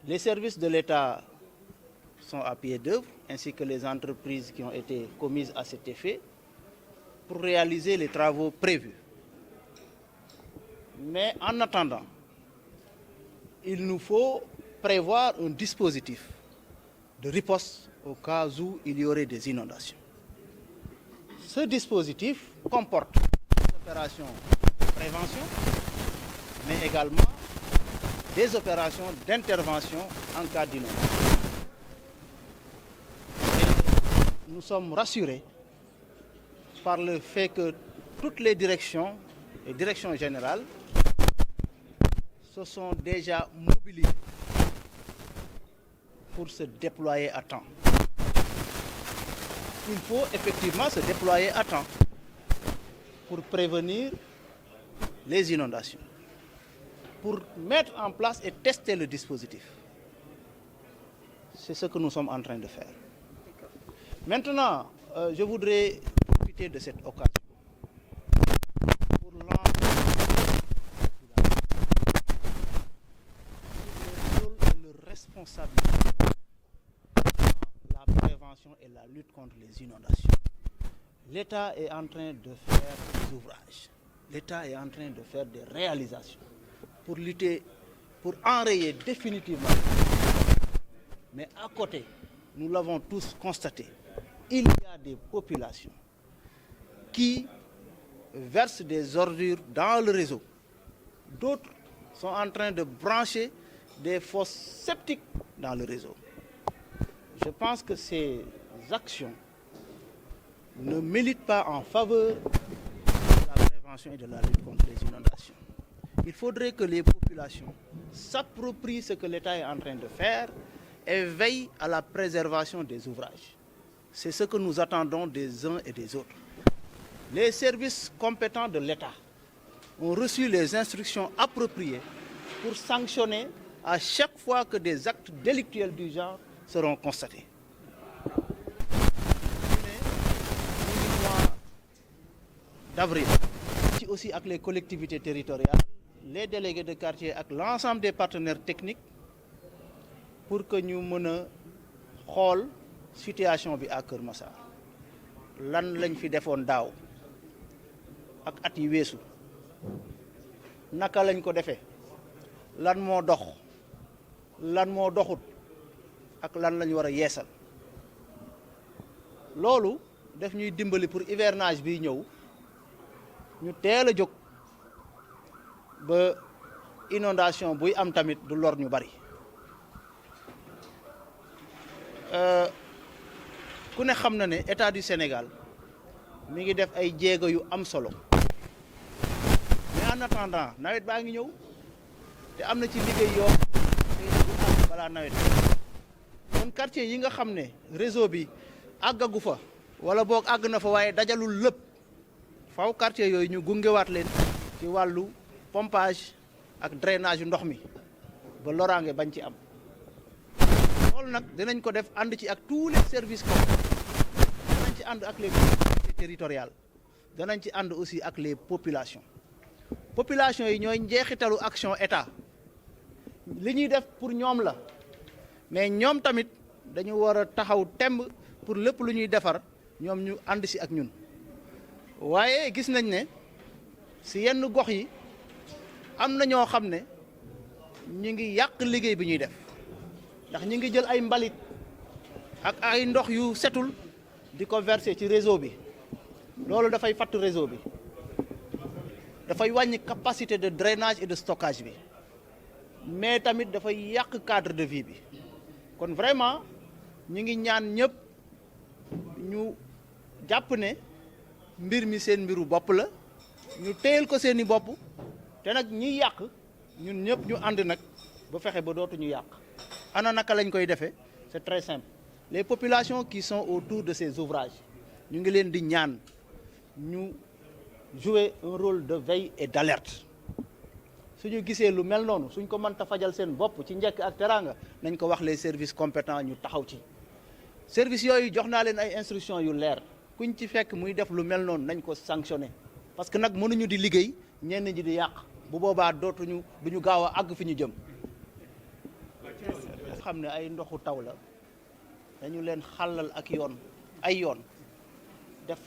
Les services de l'État sont à pied d'œuvre, ainsi que les entreprises qui ont été commises à cet effet, pour réaliser les travaux prévus. Mais en attendant, il nous faut prévoir un dispositif de riposte au cas où il y aurait des inondations. Ce dispositif comporte des opérations de prévention, mais également des opérations d'intervention en cas d'inondation. Nous sommes rassurés par le fait que toutes les directions générales se sont déjà mobilisées pour se déployer à temps. Il faut effectivement se déployer à temps pour prévenir les inondations, pour mettre en place et tester le dispositif. C'est ce que nous sommes en train de faire. Maintenant, je voudrais profiter de cette occasion pour lancer le rôle et leur responsabilité dans la prévention et la lutte contre les inondations. L'État est en train de faire des ouvrages. L'État est en train de faire des réalisations pour lutter, pour enrayer définitivement. Mais à côté, nous l'avons tous constaté, il y a des populations qui versent des ordures dans le réseau. D'autres sont en train de brancher des fosses septiques dans le réseau. Je pense que ces actions ne militent pas en faveur de la prévention et de la lutte contre les inondations. Il faudrait que les populations s'approprient ce que l'État est en train de faire et veillent à la préservation des ouvrages. C'est ce que nous attendons des uns et des autres. Les services compétents de l'État ont reçu les instructions appropriées pour sanctionner à chaque fois que des actes délictuels du genre seront constatés. Au mois d'avril, aussi avec les collectivités territoriales, les délégués de quartier et l'ensemble des partenaires techniques pour que nous menions la situation à Keur Massar. Lan lañ fi defoon daaw ak at yi weesu naka lañ ko defee lan moo dox lan moo doxut ak lan lañ war a yeesal loolu daf ñuy dimbali pour hivernage bi ñëw ñu teel a jóg ba inondation buy am tamit du lor ñu bari ku ne xam na ne état du Sénégal mi ngi def ay jéego yu am solo mais en attendant nawet baa ngi ñëw te am na ci liggéey yoo xam ne balaa nawet kon quartier yi nga xam ne réseau bi àggagu fa wala boog àgg na fa waaye dajalul lépp faw quartier yooyu ñu gungewaat leen ci wàllu pompage ak drainage yu ndox mi ba loraange bañ ci am loolu nag dinañ ko def ànd ci ak tous les services danañ ci ànd ak les collectivités territoriales danañ ci ànd aussi ak les populations yi ñooy njeexitalu action état li ñuy def pour ñoom la mais ñoom tamit dañu war a taxaw temb pour lépp lu ñuy defar ñoom ñu ànd si ak ñun waaye gis nañ ne si yenn gox yi am na ñoo xam ne ñu ngi yàq liggéey bi ñuy def ndax ñu ngi jël ay mbalit ak ay ndox yu setul di ko verser ci réseau bi loolu dafay fatt réseau bi dafay wàññi capacité de drainage et de stockage bi mais tamit dafay yàq cadre de vie bi kon vraiment ñu ngi ñaan ñëpp ñu jàpp ne mbir mi seen mbiru bopp la ñu téyel ko seeni bopp te nag ñiy yàq ñun ñëpp ñu ànd nag ba fexe ba dootuñu yàq ana naka lañ koy defee c'est très simple les populations qui sont autour de ces ouvrages ñu ngi leen di ñaan ñu jouer un rôle de veille et d'alerte suñu gisee lu mel noonu suñ ko mënta fajal seen bopp ci njëkk ak teraanga nañ ko wax les services compétents ñu taxaw ci services yooyu jox naa leen ay instructions yu leer kuñ ci fekk muy def lu mel noonu nañ ko sanctionner parce que nag mënuñu di liggéey ñenn ñi di yàq bu boobaa duñu gaaw a àgg fi ñu jëm xam ne ay ndoxu taw la dañu leen xàllal ak yoon ay yoon def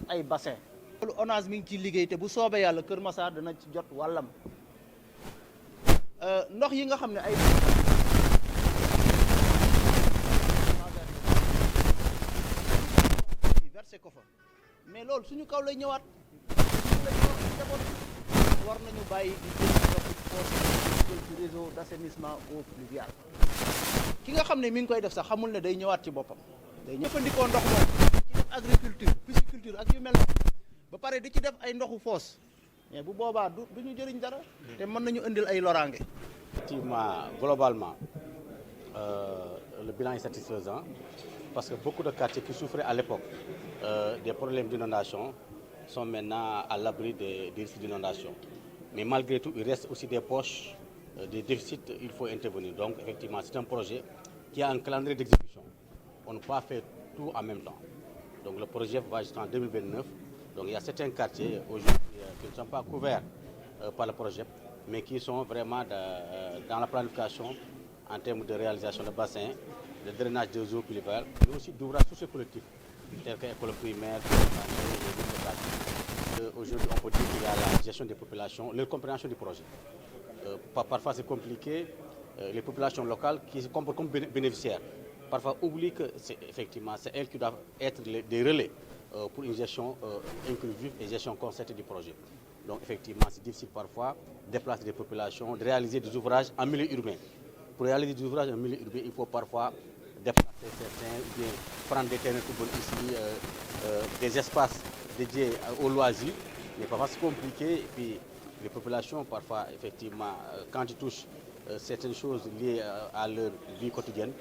ay bassin. loolu ONAS mi ngi ci liggéey te bu soobee yàlla Kër Massar dana ci jot wàllam ndox yi nga xam ne ay versé ko fa mais loolu suñu kaw lay ñëwaat war nañu bàyyi di jël ndoxu fosse jël ci réseau d'assainissement eau pluviale ki nga xam ne mi ngi koy def sax xamul ne day ñëwaat ci boppam day jëfandikoo ndox moom ci def agriculture pisciculture ak yu mel ba pare di ci def ay ndoxu fosse mais bu boobaa du ñu jëriñ dara te mën nañu indil ay loraange. Effectivement, globalement, le bilan est satisfaisant parce que beaucoup de quartiers qui souffraient à l'époque des problèmes d'inondation sont maintenant à l'abri des risques d'inondation. Mais malgré tout, il reste aussi des poches, des déficits, il faut intervenir. Donc effectivement, c'est un projet qui a un calendrier d'exécution. On ne peut pas faire tout en même temps. Donc le projet va jusqu'en 2029. Donc il y a certains quartiers aujourd'hui qui ne sont pas couverts par le projet, mais qui sont vraiment dans la planification en termes de réalisation de bassins, de drainage des eaux pluviales, mais aussi d'ouvrages sociocollectifs, tels qu'école primaire, aujourd'hui on peut dire qu'il y a la gestion des populations, leur compréhension du projet. Parfois c'est compliqué, les populations locales qui se comportent comme bénéficiaires, parfois oublient que c'est effectivement c'est elles qui doivent être des relais pour une gestion inclusive et gestion concertée du projet. Donc effectivement, c'est difficile parfois de déplacer des populations, de réaliser des ouvrages en milieu urbain. Pour réaliser des ouvrages en milieu urbain, il faut parfois déplacer certains, ou bien prendre des terrains football ici, des espaces dédiés aux loisirs. Mais parfois c'est compliqué. Et puis les populations, parfois, effectivement, quand ils touchent certaines choses liées à leur vie quotidienne,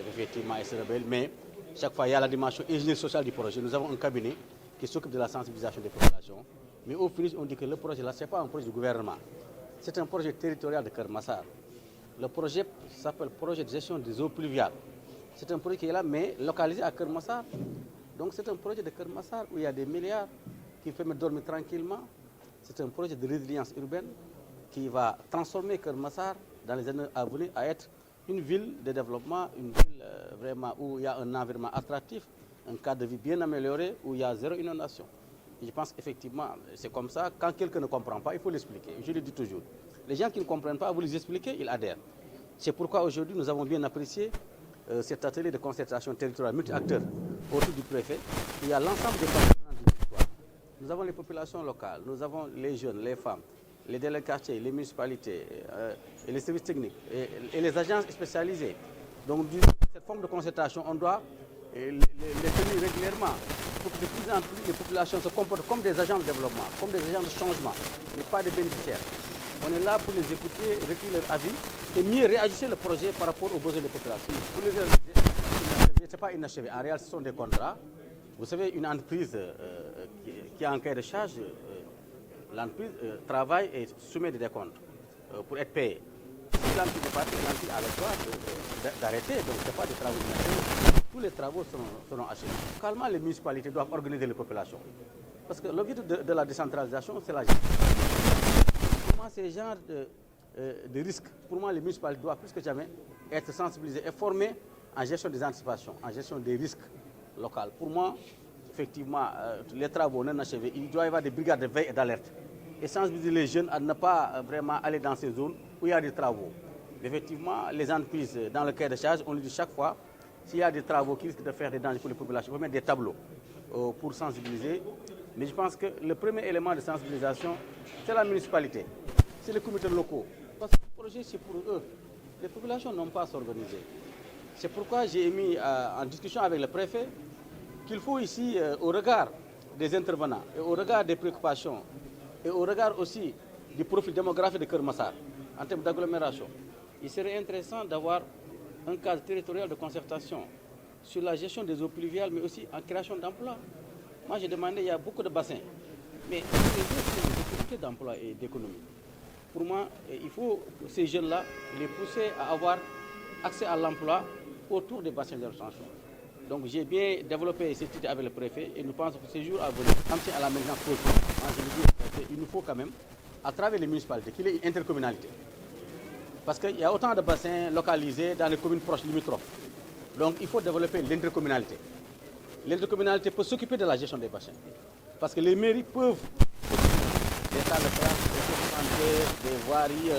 effectivement, elles se rebellent. Mais chaque fois, il y a la dimension ingénierie sociale du projet. Nous avons un cabinet qui s'occupe de la sensibilisation des populations. Mais au finish, on dit que le projet là, ce n'est pas un projet du gouvernement. C'est un projet territorial de Kër Massar. Le projet s'appelle projet de gestion des eaux pluviales. C'est un projet qui est là, mais localisé à Kër Massar. Donc c'est un projet de Kër Massar où il y a des milliards qui permettent de dormir tranquillement. C'est un projet de résilience urbaine qui va transformer Kër Massar dans les années à venir à être une ville de développement, une ville vraiment où il y a un environnement attractif, un cadre de vie bien amélioré, où il y a zéro inondation. Et je pense qu'effectivement, c'est comme ça. Quand quelqu'un ne comprend pas, il faut l'expliquer. Je le dis toujours. Les gens qui ne comprennent pas, vous les expliquez, ils adhèrent. C'est pourquoi aujourd'hui, nous avons bien apprécié cet atelier de concertation territoriale multi-acteurs autour du préfet. Il y a l'ensemble des partenaires du territoire. Nous avons les populations locales, nous avons les jeunes, les femmes, les délégués quartiers, les municipalités, et les services techniques et les agences spécialisées. Donc, cette forme de concertation, on doit les tenir régulièrement pour que de plus en plus les populations se comportent comme des agents de développement, comme des agents de changement, mais pas des bénéficiaires. On est là pour les écouter, recueillir leur avis et mieux réajuster le projet par rapport aux besoins des populations. Pour les réaliser, ce n'est pas inachevé. En réalité, ce sont des contrats. Vous savez, une entreprise qui a un cahier de charge, l'entreprise travaille et soumet des décomptes pour être payée. Si l'entreprise n'est pas payée, l'entreprise a le droit d'arrêter, donc ce n'est pas des travaux inachevés. Tous les travaux seront achevés. Localement, les municipalités doivent organiser les populations. Parce que l'objectif de la décentralisation, c'est la gestion. Pour moi, ces genres de risques, pour moi, les municipalités doivent plus que jamais être sensibilisées et formées en gestion des anticipations, en gestion des risques locaux. Pour moi, effectivement, les travaux non achevés, il doit y avoir des brigades de veille et d'alerte. Et sensibiliser les jeunes à ne pas vraiment aller dans ces zones où il y a des travaux. Effectivement, les entreprises, dans le cahier de charge, on le dit chaque fois, s'il y a des travaux qui risquent de faire des dangers pour les populations, il faut mettre des tableaux pour sensibiliser. Mais je pense que le premier élément de sensibilisation, c'est la municipalité, c'est les comités locaux. Parce que le projet, c'est pour eux. Les populations n'ont pas à s'organiser. C'est pourquoi j'ai mis en discussion avec le préfet qu'il faut ici, au regard des intervenants, et au regard des préoccupations, et au regard aussi du profil démographique de Kër Massar, en termes d'agglomération, il serait intéressant d'avoir un cadre territorial de concertation sur la gestion des eaux pluviales, mais aussi en création d'emplois. Moi, j'ai demandé, il y a beaucoup de bassins, mais les autres des opportunités d'emploi et d'économie. Pour moi, il faut ces jeunes-là les pousser à avoir accès à l'emploi autour des bassins de retention. Donc j'ai bien développé cette idée avec le préfet et nous pensons que ces jours à venir, quand c'est à la maintenance politique, moi je veux dire qu'il nous faut quand même, à travers les municipalités, qu'il y ait une intercommunalité. Parce qu'il y a autant de bassins localisés dans les communes proches limitrophes. Donc il faut développer l'intercommunalité. L'intercommunalité peut s'occuper de la gestion des bassins. Parce que les mairies peuvent des salles de classe, des voiries,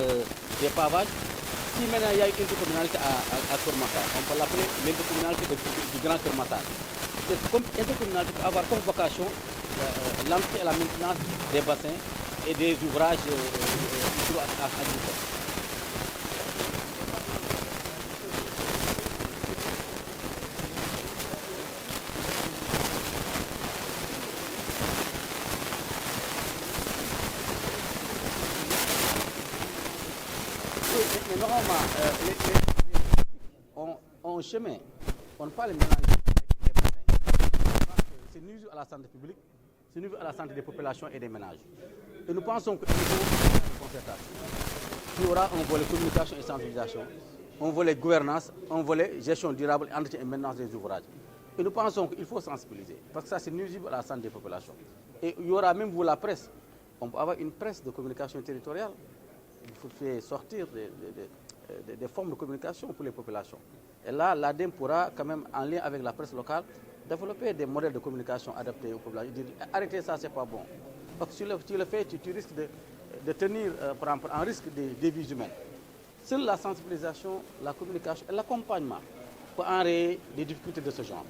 des pavages. Si maintenant il y a une intercommunalité à Kermassar, on peut l'appeler l'intercommunalité du Grand Kermassar. Cette intercommunalité peut avoir comme vocation l'entretien et la maintenance des bassins et des ouvrages agricoles. Mais normalement, on chemin, on ne peut pas les mélanger avec les bassins. C'est nuisible à la santé publique, c'est nuisible à la santé des populations et des ménages. Et nous pensons qu'il faut une concertation. Il y aura un volet communication et sensibilisation, un volet gouvernance, un volet gestion durable, entretien et maintenance des ouvrages. Et nous pensons qu'il faut sensibiliser, parce que ça c'est nuisible à la santé des populations. Et il y aura même vous la presse. On peut avoir une presse de communication territoriale. Il faut faire sortir des formes de communication pour les populations. Et là, l'ADEME pourra quand même, en lien avec la presse locale, développer des modèles de communication adaptés aux populations. Dire, arrêtez ça, c'est pas bon. Parce que si tu le fais, tu risques de tenir en risque des vies humaines. Seule la sensibilisation, la communication et l'accompagnement peut enrayer des difficultés de ce genre.